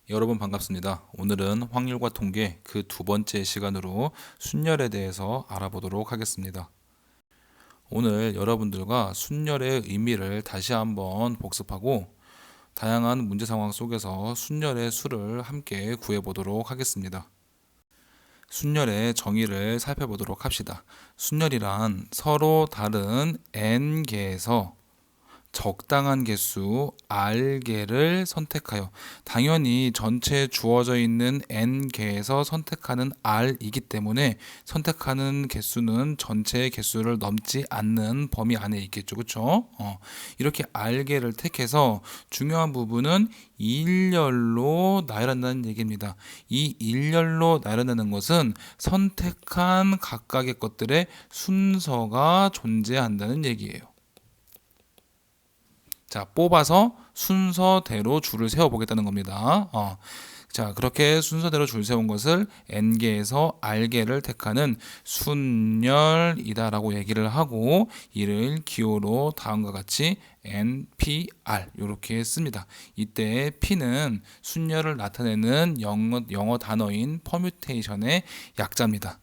여러분 반갑습니다. 오늘은 확률과 통계 그 두 번째 시간으로 순열에 대해서 알아보도록 하겠습니다. 오늘 여러분들과 순열의 의미를 다시 한번 복습하고 다양한 문제 상황 속에서 순열의 수를 함께 구해보도록 하겠습니다. 순열의 정의를 살펴보도록 합시다. 순열이란 서로 다른 n개에서 적당한 개수 R개를 선택하여, 당연히 전체 주어져 있는 N개에서 선택하는 R이기 때문에 선택하는 개수는 전체의 개수를 넘지 않는 범위 안에 있겠죠. 그렇죠? 이렇게 R개를 택해서 중요한 부분은 일렬로 나열한다는 얘기입니다. 이 일렬로 나열한다는 것은 선택한 각각의 것들의 순서가 존재한다는 얘기예요. 자, 뽑아서 순서대로 줄을 세워보겠다는 겁니다. 자, 그렇게 순서대로 줄 세운 것을 N개에서 R개를 택하는 순열이다라고 얘기를 하고, 이를 기호로 다음과 같이 NPR 이렇게 씁니다. 이때 P는 순열을 나타내는 영어 단어인 퍼뮤테이션의 약자입니다.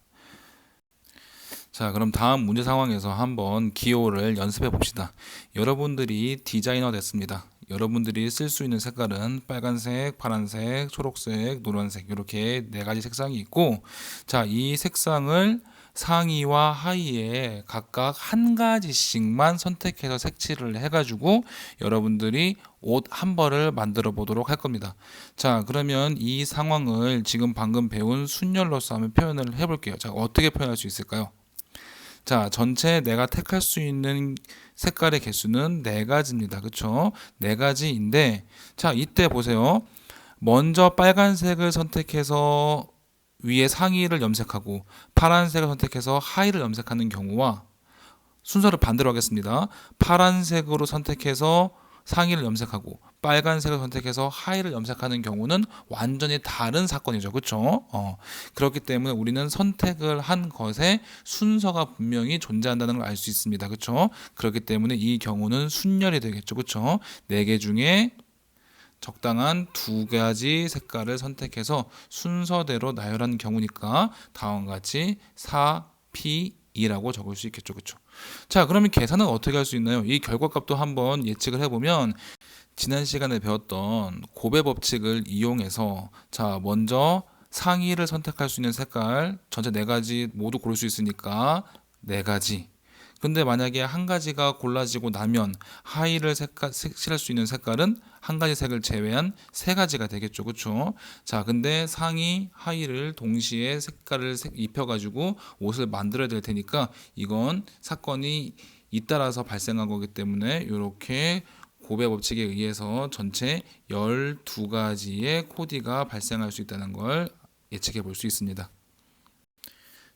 자, 그럼 다음 문제 상황에서 한번 기호를 연습해 봅시다. 여러분들이 디자이너 됐습니다. 여러분들이 쓸 수 있는 색깔은 빨간색, 파란색, 초록색, 노란색 이렇게 네 가지 색상이 있고, 자, 이 색상을 상의와 하의에 각각 한 가지씩만 선택해서 색칠을 해가지고 여러분들이 옷 한 벌을 만들어 보도록 할 겁니다. 자, 그러면 이 상황을 지금 방금 배운 순열로서 한번 표현을 해볼게요. 자, 어떻게 표현할 수 있을까요? 자, 전체 내가 택할 수 있는 색깔의 개수는 네 가지입니다. 그쵸? 네 가지인데, 자, 이때 보세요. 먼저 빨간색을 선택해서 위에 상의를 염색하고, 파란색을 선택해서 하의를 염색하는 경우와, 순서를 반대로 하겠습니다. 파란색으로 선택해서 상의를 염색하고 빨간색을 선택해서 하의를 염색하는 경우는 완전히 다른 사건이죠. 그렇죠? 그렇기 때문에 우리는 선택을 한 것에 순서가 분명히 존재한다는 걸 알 수 있습니다. 그렇죠? 그렇기 때문에 이 경우는 순열이 되겠죠. 그렇죠? 네 개 중에 적당한 두 가지 색깔을 선택해서 순서대로 나열한 경우니까 다음과 같이 4P2라고 적을 수 있겠죠. 그렇죠? 자, 그러면 계산은 어떻게 할 수 있나요? 이 결과값도 한번 예측을 해보면 지난 시간에 배웠던 곱의 법칙을 이용해서, 자, 먼저 상의를 선택할 수 있는 색깔 전체 네 가지 모두 고를 수 있으니까 네 가지. 근데 만약에 한 가지가 골라지고 나면 하의를 색칠할 수 있는 색깔은 한 가지 색을 제외한 세 가지가 되겠죠. 그렇죠? 자, 근데 상의, 하의를 동시에 색깔을 입혀가지고 옷을 만들어야 될 테니까 이건 사건이 잇따라서 발생한 거기 때문에 이렇게 곱의 법칙에 의해서 전체 12가지의 코디가 발생할 수 있다는 걸 예측해 볼 수 있습니다.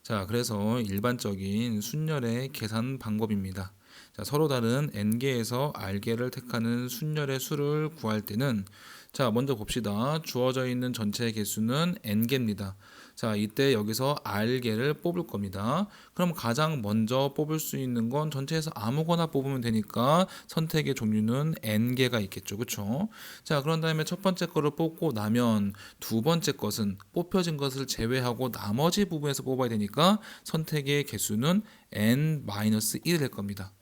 자, 그래서 일반적인 순열의 계산 방법입니다. 자, 서로 다른 n개에서 r개를 택하는 순열의 수를 구할 때는, 자, 먼저 봅시다. 주어져 있는 전체 개수는 n개입니다. 자, 이때 여기서 r개를 뽑을 겁니다. 그럼 가장 먼저 뽑을 수 있는 건 전체에서 아무거나 뽑으면 되니까 선택의 종류는 n개가 있겠죠. 그렇죠? 자, 그런 다음에 첫 번째 거를 뽑고 나면 두 번째 것은 뽑혀진 것을 제외하고 나머지 부분에서 뽑아야 되니까 선택의 개수는 n-1이 될 겁니다.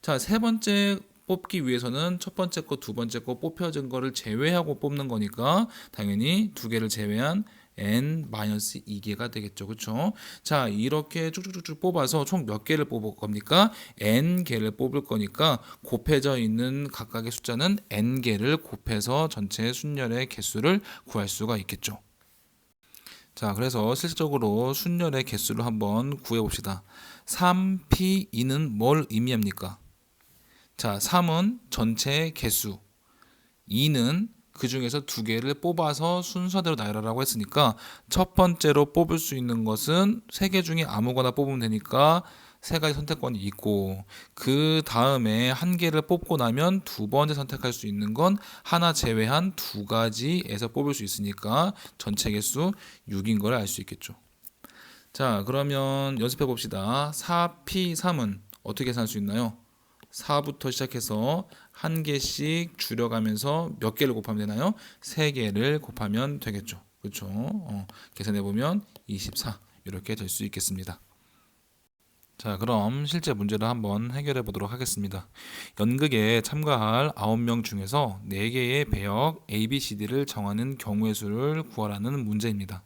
자, 세 번째 뽑기 위해서는 첫 번째 거, 두 번째 거 뽑혀진 거를 제외하고 뽑는 거니까 당연히 두 개를 제외한 n-2개가 되겠죠. 그렇죠? 자, 이렇게 쭉쭉쭉 뽑아서 총 몇 개를 뽑을 겁니까? n개를 뽑을 거니까 곱해져 있는 각각의 숫자는 n개를 곱해서 전체 순열의 개수를 구할 수가 있겠죠. 자, 그래서 실질적으로 순열의 개수를 한번 구해봅시다. 3P2는 뭘 의미합니까? 자, 3은 전체의 개수, 2는 그 중에서 두 개를 뽑아서 순서대로 나열하라고 했으니까 첫 번째로 뽑을 수 있는 것은 세 개 중에 아무거나 뽑으면 되니까 세 가지 선택권이 있고, 그 다음에 한 개를 뽑고 나면 두 번째 선택할 수 있는 건 하나 제외한 두 가지에서 뽑을 수 있으니까 전체 개수 6인 걸 알 수 있겠죠. 자, 그러면 연습해 봅시다. 4P3은 어떻게 계산할 수 있나요? 4부터 시작해서 한 개씩 줄여가면서 몇 개를 곱하면 되나요? 3개를 곱하면 되겠죠. 그렇죠? 계산해 보면 24 이렇게 될 수 있겠습니다. 자, 그럼 실제 문제를 한번 해결해 보도록 하겠습니다. 연극에 참가할 9명 중에서 4개의 배역 ABCD를 정하는 경우의 수를 구하라는 문제입니다.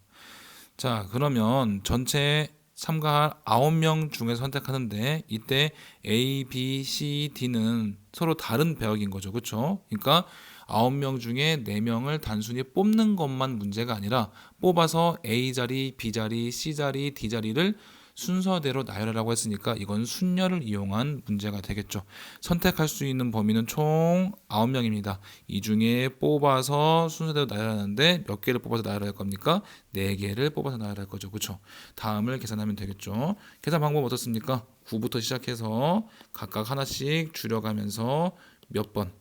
자, 그러면 전체 참가할 9명 중에서 선택하는데 이때 A, B, C, D는 서로 다른 배역인 거죠. 그렇죠? 그러니까 9명 중에 4명을 단순히 뽑는 것만 문제가 아니라 뽑아서 A 자리, B 자리, C 자리, D 자리를 순서대로 나열하라고 했으니까 이건 순열을 이용한 문제가 되겠죠. 선택할 수 있는 범위는 총 9명입니다. 이 중에 뽑아서 순서대로 나열하는데 몇 개를 뽑아서 나열할 겁니까? 4개를 뽑아서 나열할 거죠. 그렇죠? 다음을 계산하면 되겠죠. 계산 방법 어떻습니까? 9부터 시작해서 각각 하나씩 줄여가면서 몇 번?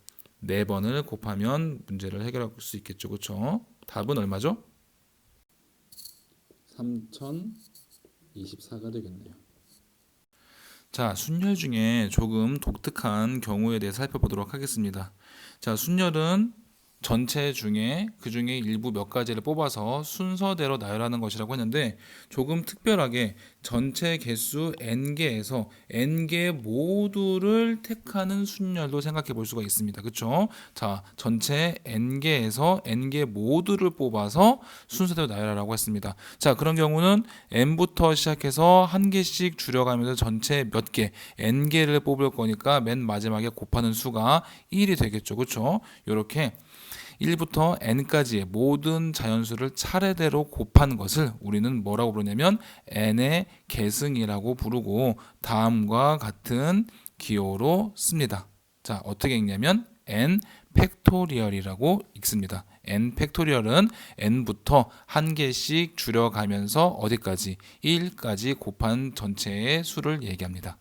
4번을 곱하면 문제를 해결할 수 있겠죠. 그렇죠? 답은 얼마죠? 3024가 되겠네요. 자, 순열 중에 조금 독특한 경우에 대해 살펴보도록 하겠습니다. 자, 순열은 전체 중에 그 중에 일부 몇 가지를 뽑아서 순서대로 나열하는 것이라고 했는데 조금 특별하게 전체 개수 n개에서 n개 모두를 택하는 순열도 생각해 볼 수가 있습니다. 그렇죠? 자, 전체 n개에서 n개 모두를 뽑아서 순서대로 나열하라고 했습니다. 자, 그런 경우는 n부터 시작해서 한 개씩 줄여가면서 전체 몇 개, n개를 뽑을 거니까 맨 마지막에 곱하는 수가 1이 되겠죠. 그렇죠? 이렇게 1부터 n까지의 모든 자연수를 차례대로 곱한 것을 우리는 뭐라고 부르냐면 n의 계승이라고 부르고 다음과 같은 기호로 씁니다. 자, 어떻게 읽냐면 n 팩토리얼이라고 읽습니다. n 팩토리얼은 n부터 한 개씩 줄여가면서 어디까지? 1까지 곱한 전체의 수를 얘기합니다.